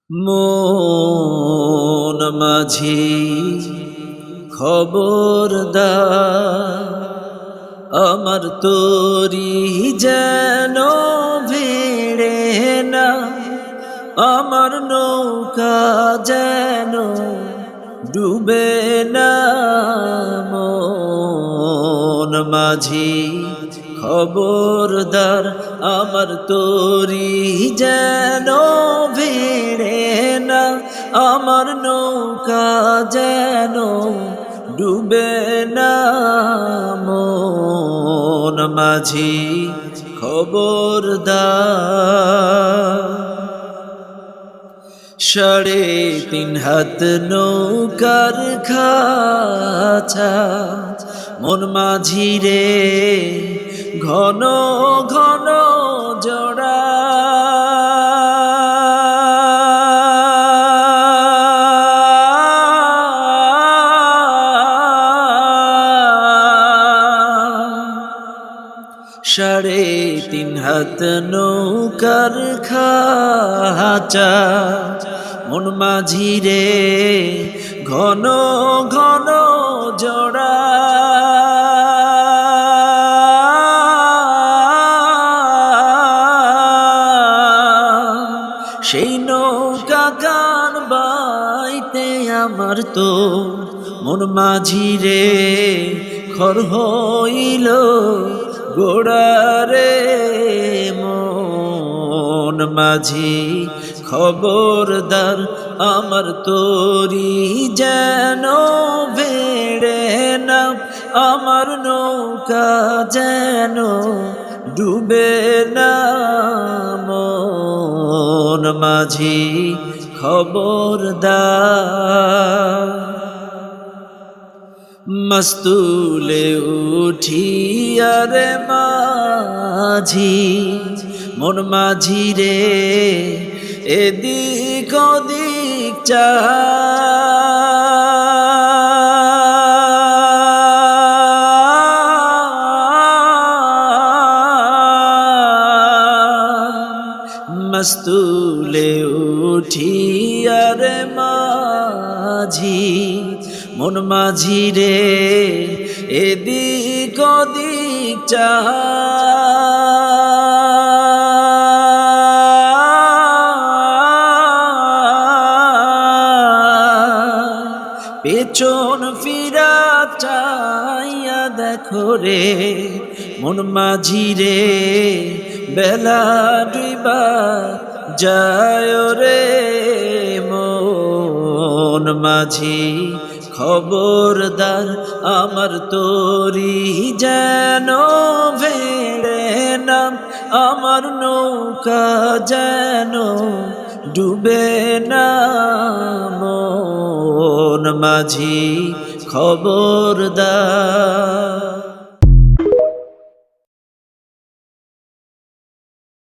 মন মাঝি খবরদার, আমার তোরি যেন ভিড়ে না, আমার নৌকা যেন ডুবে না। মন মাঝি খবরদার, আমার তোরি যেন ভিড়ে না, আমার নৌকা যেন ডুবে না। মন মাঝি খবরদার, 3.5 হাত নৌকার খাঁচা, মন মাঝি রে ঘন ঘন জোড়া। সাড়ে 3 হাত নৌকার খাঁচা, মন মাঝি রে ঘন ঘন জোড়া। সেই নৌকা গান বাইতে আমার তো মন মাঝি রে খর হইল গোড়ারে। মন মাঝি খবরদার, আমার তোরি যেন ভেড়ে না, আমার নৌকা যেন ডুবে না। মন মাঝি খবরদার, মস্তুলে উঠিয়া রে মাঝি, মন মাঝি রে এদিক ওদিক চা। মস্তুলে উঠিয়া রে মাঝি, মন মাঝি রে এদিক ওদিক চা। পেছন ফিরা চাইয়া দেখো রে মন মাঝি রে, বেলা ডুইবা যায় রে। মন মাঝি খবরদার, আমার তোরি যেন ভেড়ে না, আমার নৌকা যেন ডুবে না। মন মাঝি খবরদার।